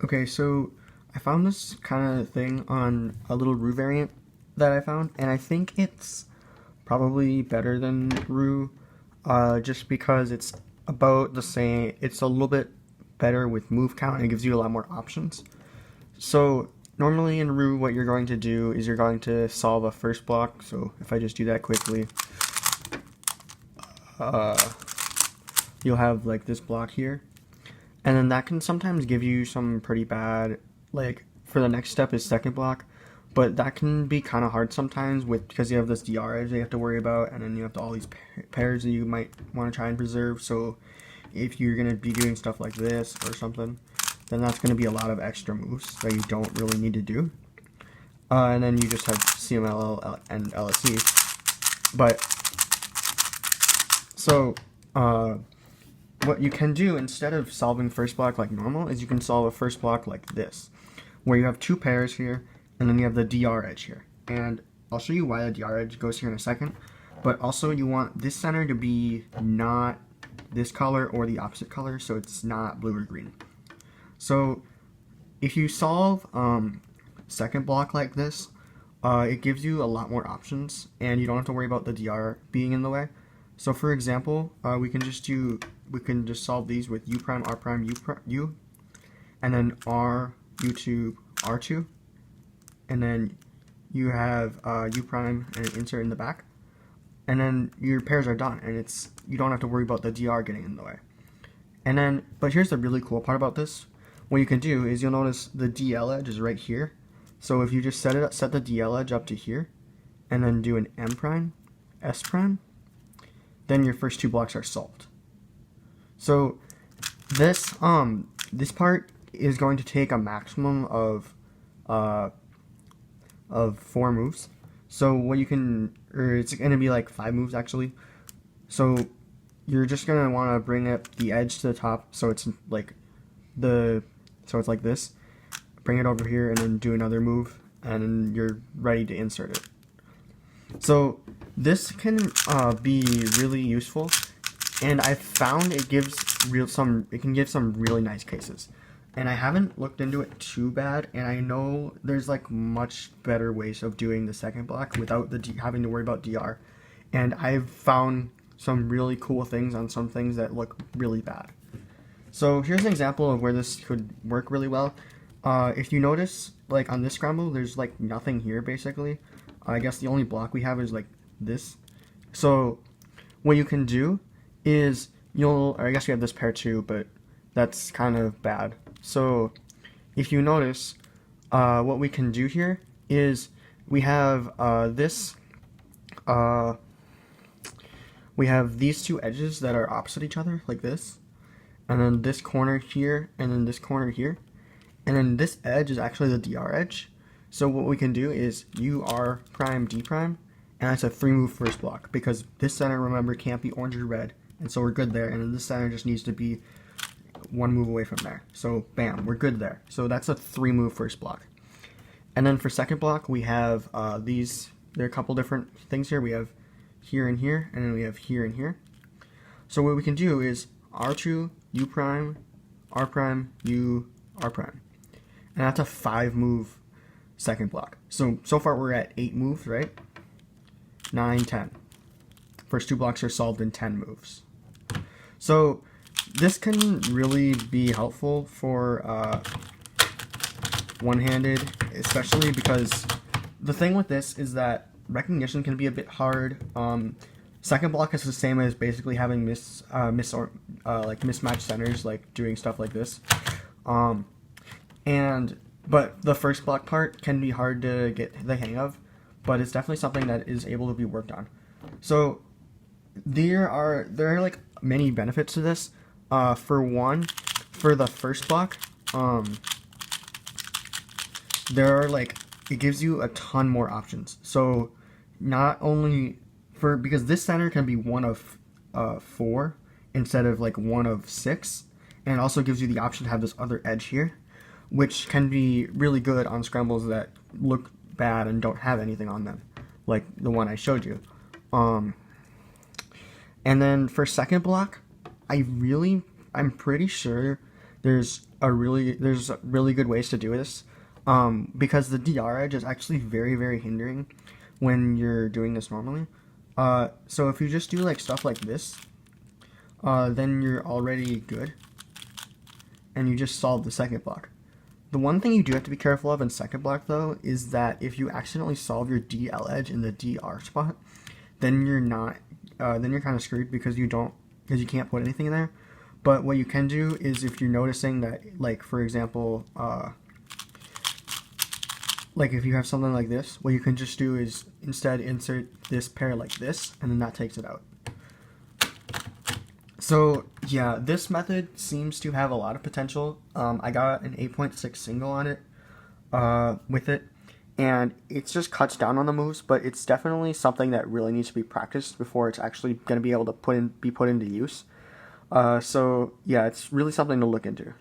Okay, so I found this kind of thing on a little Roux variant that I found, and I think it's probably better than Roux, just because it's about the same. It's a little bit better with move count, and it gives you a lot more options. So normally in Roux, what you're going to do is you're going to solve a first block. So if I just do that quickly, uh, you'll have like this block here. And then that can sometimes give you some pretty bad, like, for the next step is second block, but that can be kind of hard sometimes because you have this DR edge that you have to worry about, and then you have all these pairs that you might want to try and preserve. So if you're going to be doing stuff like this or something, then that's going to be a lot of extra moves that you don't really need to do. And then you just have CMLL and LSE. But, so, what you can do instead of solving first block like normal is you can solve a first block like this, where you have two pairs here, and then you have the DR edge here. And I'll show you why the DR edge goes here in a second, but also you want this center to be not this color or the opposite color, so it's not blue or green. So if you solve second block like this, it gives you a lot more options, and you don't have to worry about the DR being in the way. So for example, we can just solve these with U prime, R prime, U, and then R, U2, R2, and then you have U prime and an insert in the back, and then your pairs are done, and you don't have to worry about the DR getting in the way. And then, but here's the really cool part about this. What you can do is you'll notice the DL edge is right here. So if you just set the DL edge up to here, and then do an M prime, S prime, then your first two blocks are solved. So this part is going to take a maximum of 4 moves. So what you can, or it's going to be like 5 moves actually. So you're just going to want to bring up the edge to the top, so it's like it's like this. Bring it over here and then do another move, and then you're ready to insert it. So this can be really useful, and I've found it can give some really nice cases. And I haven't looked into it too bad, and I know there's like much better ways of doing the second block without having to worry about DR. And I've found some really cool things on some things that look really bad. So here's an example of where this could work really well. If you notice, like on this scramble, there's like nothing here basically. I guess the only block we have is like this. So what you can do is I guess we have this pair too, but that's kind of bad. So if you notice, what we can do here is we have we have these two edges that are opposite each other like this, and then this corner here, and then this corner here, and then this edge is actually the DR edge. So what we can do is UR prime D prime, and that's a 3-move first block, because this center, remember, can't be orange or red, and so we're good there, and then this center just needs to be 1 move away from there. So bam, we're good there. So that's a 3-move first block. And then for second block, we have there are a couple different things here. We have here and here, and then we have here and here. So what we can do is R2, U prime, R prime, U, R prime. And that's a 5-move second block. So far we're at 8 moves, right? 9, 10. First 2 blocks are solved in 10 moves. So this can really be helpful for one-handed, especially because the thing with this is that recognition can be a bit hard. Second block is the same as basically having mismatched centers, like doing stuff like this. But the first block part can be hard to get the hang of, but it's definitely something that is able to be worked on. So there are like many benefits to this. For one, for the first block, it gives you a ton more options. So not only because this center can be 1 of 4 instead of like 1 of 6, and it also gives you the option to have this other edge here, which can be really good on scrambles that look bad and don't have anything on them, like the one I showed you. And then for second block, I'm pretty sure there's really good ways to do this, because the DR edge is actually very hindering when you're doing this normally. So if you just do like stuff like this, then you're already good, and you just solve the second block. The one thing you do have to be careful of in second block though is that if you accidentally solve your DL edge in the DR spot, then you're not, then you're kind of screwed because you can't put anything in there. But what you can do is, if you're noticing that, like for example, like if you have something like this, what you can just do is instead insert this pair like this, and then that takes it out. So yeah, this method seems to have a lot of potential. I got an 8.6 single on it, with it, and it just cuts down on the moves, but it's definitely something that really needs to be practiced before it's actually going to be able to be put into use. So yeah, it's really something to look into.